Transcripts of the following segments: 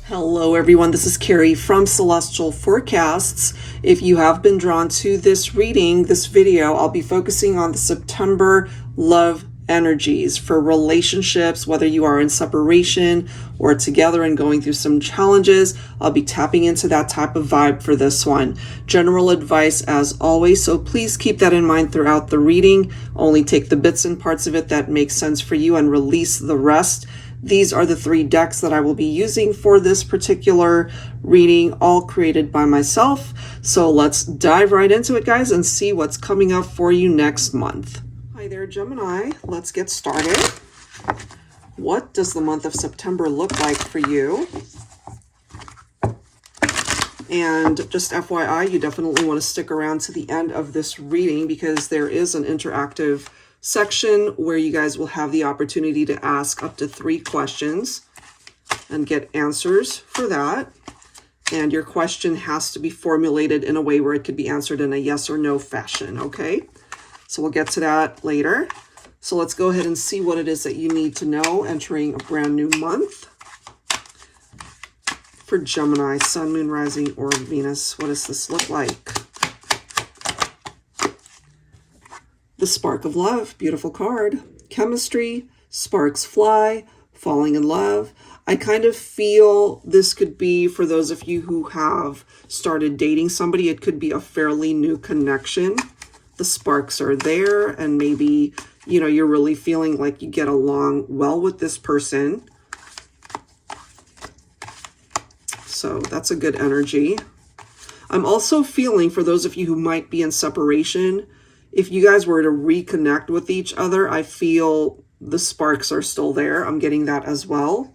Hello everyone, this is Carrie from Celestial Forecasts. If you have been drawn to this reading, this video, I'll be focusing on the September love energies for relationships, whether you are in separation or together and going through some challenges. I'll be tapping into that type of vibe for this one. General advice as always, so please keep that in mind throughout the reading. Only take the bits and parts of it that make sense for you and release the rest. These are the 3 decks that I will be using for this particular reading, all created by myself. So let's dive right into it, guys, and see what's coming up for you next month. Hi there, Gemini. Let's get started. What does the month of September look like for you? And just FYI, you definitely want to stick around to the end of this reading because there is an interactive section where you guys will have the opportunity to ask up to 3 questions and get answers for that. And your question has to be formulated in a way where it could be answered in a yes or no fashion, okay? So we'll get to that later. So let's go ahead and see what it is that you need to know entering a brand new month. For Gemini, Sun, Moon, Rising, or Venus, what does this look like? The Spark of Love, beautiful card. Chemistry, sparks fly, falling in love. I kind of feel this could be, for those of you who have started dating somebody, it could be a fairly new connection. The sparks are there, and maybe, you know, you're really feeling like you get along well with this person. So that's a good energy. I'm also feeling, for those of you who might be in separation, if you guys were to reconnect with each other, I feel the sparks are still there. I'm getting that as well.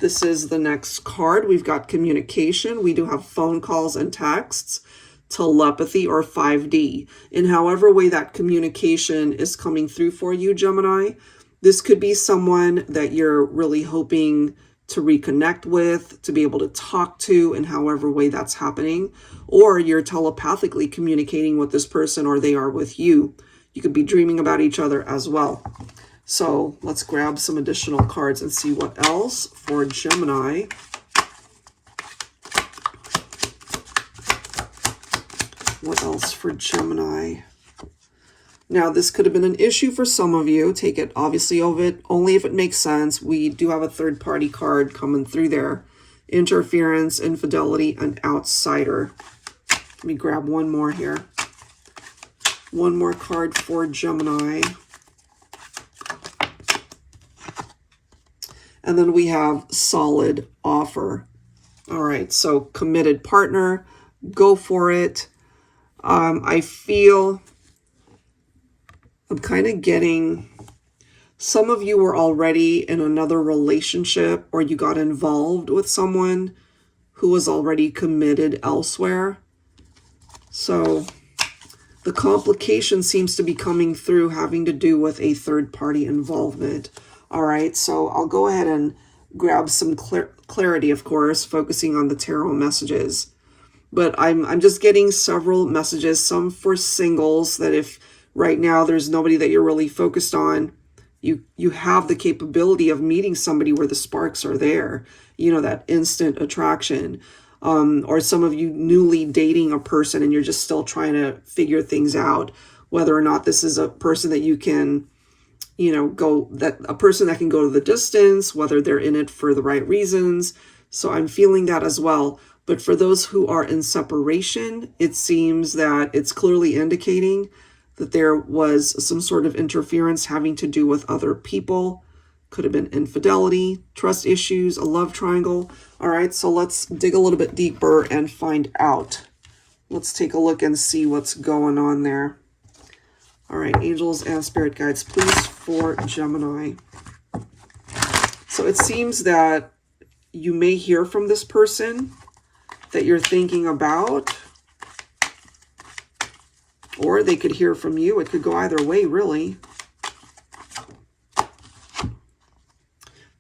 This is the next card. We've got communication. We do have phone calls and texts, telepathy, or 5D. In however way that communication is coming through for you, Gemini, this could be someone that you're really hoping to reconnect with, to be able to talk to in however way that's happening, or you're telepathically communicating with this person or they are with you. You could be dreaming about each other as well. So let's grab some additional cards and see what else for Gemini. What else for Gemini? Now, this could have been an issue for some of you. Take it, obviously, of it only if it makes sense. We do have a third-party card coming through there. Interference, infidelity, and outsider. Let me grab one more here. One more card for Gemini. And then we have solid offer. All right, so committed partner. Go for it. I feel I'm kind of getting, some of you were already in another relationship or you got involved with someone who was already committed elsewhere. So the complication seems to be coming through having to do with a third-party involvement. All right, so I'll go ahead and grab some clarity, of course, focusing on the tarot messages. But I'm just getting several messages, some for singles, that if right now there's nobody that you're really focused on, you have the capability of meeting somebody where the sparks are there, you know, that instant attraction. Or some of you newly dating a person and you're just still trying to figure things out, whether or not this is a person that you can, you know, a person that can go to the distance, whether they're in it for the right reasons. So I'm feeling that as well. But for those who are in separation, it seems that it's clearly indicating that there was some sort of interference having to do with other people. Could have been infidelity, trust issues, a love triangle. All right, so let's dig a little bit deeper and find out. Let's take a look and see what's going on there. All right, angels and spirit guides, please, for Gemini. So it seems that you may hear from this person that you're thinking about, or they could hear from you. It could go either way, really.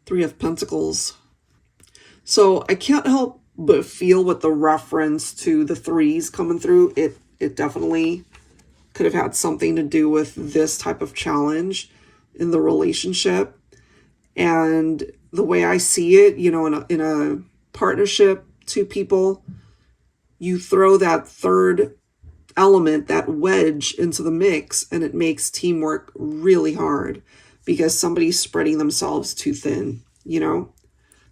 3 of Pentacles. So I can't help but feel with the reference to the 3s coming through, it definitely could have had something to do with this type of challenge in the relationship. And the way I see it, you know, in a partnership, two people, you throw that third element, that wedge into the mix, and it makes teamwork really hard because somebody's spreading themselves too thin, you know?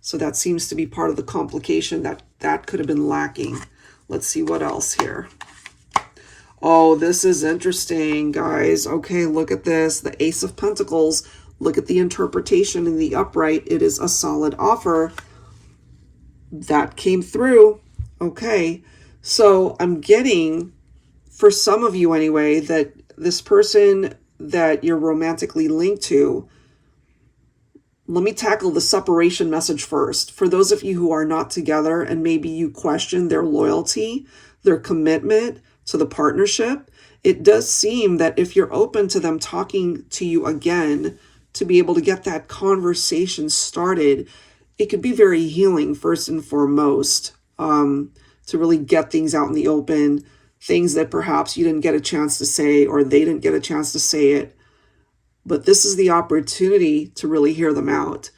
So that seems to be part of the complication that could have been lacking. Let's see what else here. Oh, this is interesting, guys. Okay, look at this. The Ace of Pentacles. Look at the interpretation in the upright. It is a solid offer. That came through. Okay, so I'm getting, for some of you anyway, that this person that you're romantically linked to, let me tackle the separation message first. For those of you who are not together and maybe you question their loyalty, their commitment to the partnership, it does seem that if you're open to them talking to you again, to be able to get that conversation started, it could be very healing first and foremost, to really get things out in the open, things that perhaps you didn't get a chance to say or they didn't get a chance to say it. But this is the opportunity to really hear them out.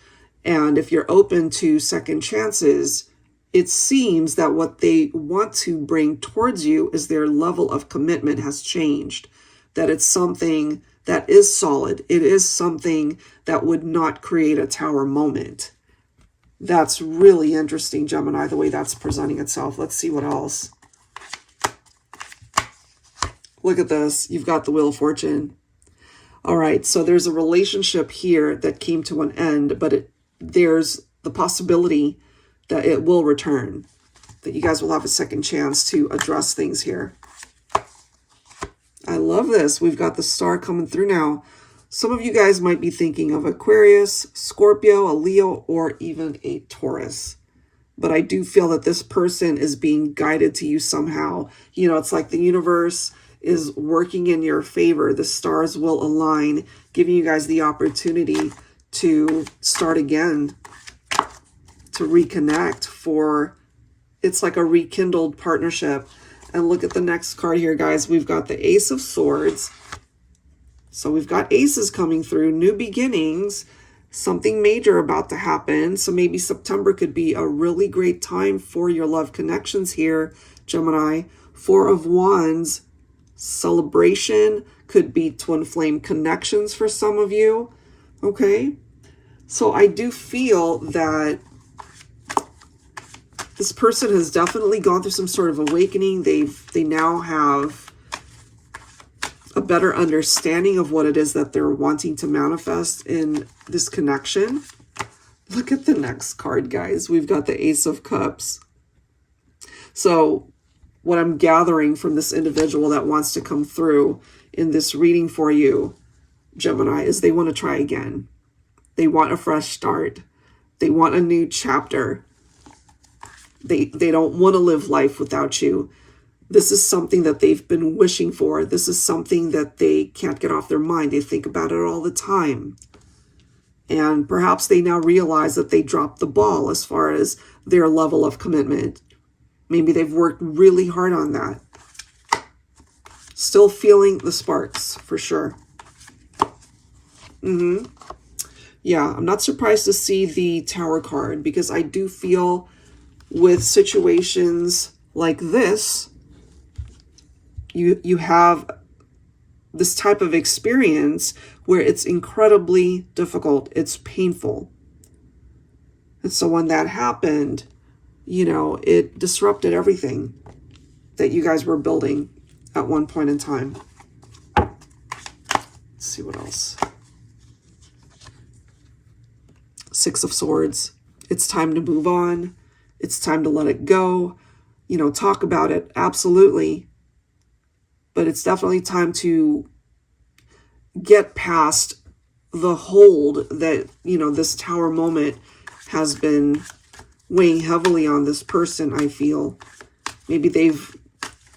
And if you're open to second chances, it seems that what they want to bring towards you is their level of commitment has changed, that it's something that is solid. It is something that would not create a tower moment. That's really interesting, Gemini, the way that's presenting itself. Let's see what else. Look at this. You've got the Wheel of Fortune. All right, so there's a relationship here that came to an end, but there's the possibility that it will return, that you guys will have a second chance to address things here. I love this. We've got the star coming through now. Some of you guys might be thinking of Aquarius, Scorpio, a Leo, or even a Taurus. But I do feel that this person is being guided to you somehow. You know, it's like the universe is working in your favor. The stars will align, giving you guys the opportunity to start again, to reconnect for, it's like a rekindled partnership. And look at the next card here, guys. We've got the Ace of Swords. So we've got aces coming through, new beginnings, something major about to happen. So maybe September could be a really great time for your love connections here, Gemini. Four of Wands, celebration, could be twin flame connections for some of you. Okay, so I do feel that this person has definitely gone through some sort of awakening. They now have a better understanding of what it is that they're wanting to manifest in this connection. Look at the next card, guys. We've got the Ace of Cups. So what I'm gathering from this individual that wants to come through in this reading for you, Gemini, is they want to try again. They want a fresh start. They want a new chapter. They don't want to live life without you. This is something that they've been wishing for. This is something that they can't get off their mind. They think about it all the time. And perhaps they now realize that they dropped the ball as far as their level of commitment. Maybe they've worked really hard on that. Still feeling the sparks, for sure. Yeah, I'm not surprised to see the Tower card, because I do feel with situations like this, you have this type of experience where it's incredibly difficult. It's painful. And so when that happened, you know, it disrupted everything that you guys were building at one point in time. Let's see what else. Six of Swords. It's time to move on. It's time to let it go. You know, talk about it. Absolutely. But it's definitely time to get past the hold that, you know, this Tower moment has been weighing heavily on this person, I feel. Maybe they've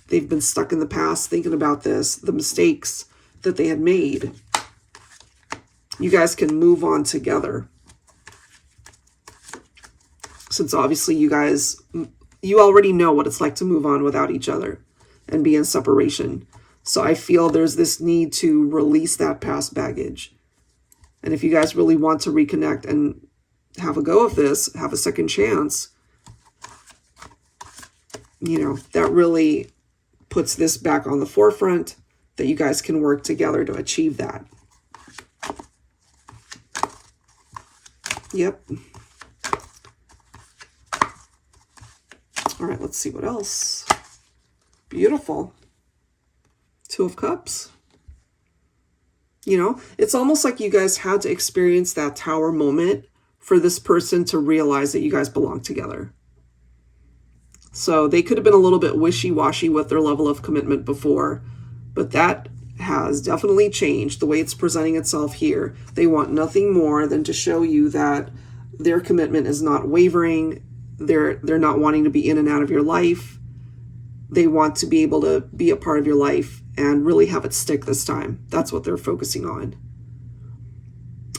been stuck in the past thinking about this, the mistakes that they had made. You guys can move on together. Since obviously you already know what it's like to move on without each other and be in separation. So I feel there's this need to release that past baggage. And if you guys really want to reconnect and have a go of this, have a second chance, you know, that really puts this back on the forefront, that you guys can work together to achieve that. Yep. All right, let's see what else. Beautiful. Two of Cups. You know, it's almost like you guys had to experience that Tower moment for this person to realize that you guys belong together. So they could have been a little bit wishy-washy with their level of commitment before, but that has definitely changed the way it's presenting itself here. They want nothing more than to show you that their commitment is not wavering. They're not wanting to be in and out of your life. They want to be able to be a part of your life and really have it stick this time. That's what they're focusing on.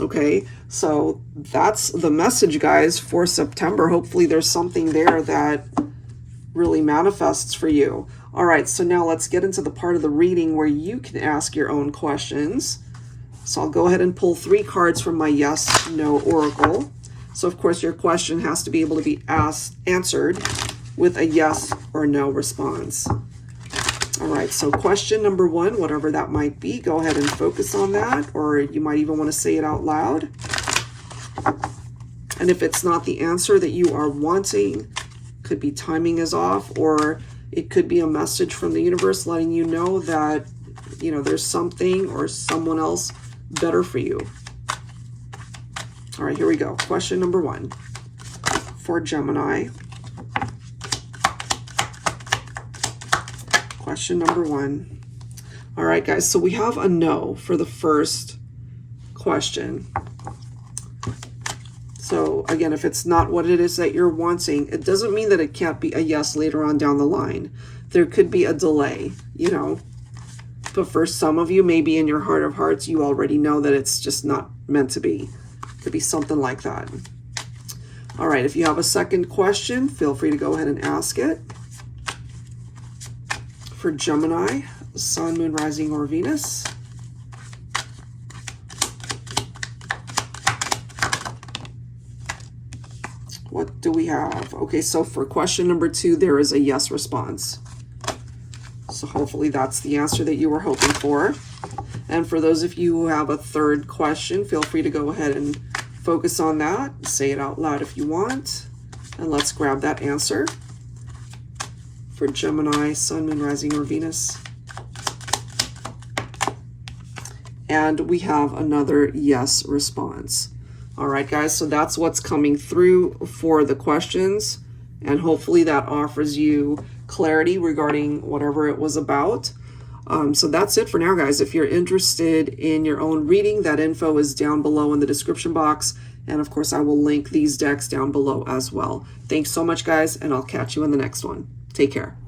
Okay, so that's the message, guys, for September. Hopefully there's something there that really manifests for you. All right, so now let's get into the part of the reading where you can ask your own questions. So I'll go ahead and pull 3 cards from my yes, no oracle. So of course your question has to be able to be answered with a yes or no response. All right, so question number 1, whatever that might be, go ahead and focus on that, or you might even want to say it out loud. And if it's not the answer that you are wanting, could be timing is off, or it could be a message from the universe letting you know that, you know, there's something or someone else better for you. All right, here we go. Question number 1 for Gemini. Question number 1. All right, guys, so we have a no for the first question. So again, if it's not what it is that you're wanting, it doesn't mean that it can't be a yes later on down the line. There could be a delay, you know. But for some of you, maybe in your heart of hearts, you already know that it's just not meant to be. It could be something like that. All right, if you have a second question, feel free to go ahead and ask it. For Gemini, Sun, Moon, Rising, or Venus. What do we have? Okay, so for question number 2, there is a yes response. So hopefully that's the answer that you were hoping for. And for those of you who have a third question, feel free to go ahead and focus on that. Say it out loud if you want. And let's grab that answer. For Gemini, Sun, Moon, Rising, or Venus. And we have another yes response. All right, guys, so that's what's coming through for the questions. And hopefully that offers you clarity regarding whatever it was about. So that's it for now, guys. If you're interested in your own reading, that info is down below in the description box. And of course, I will link these decks down below as well. Thanks so much, guys, and I'll catch you in the next one. Take care.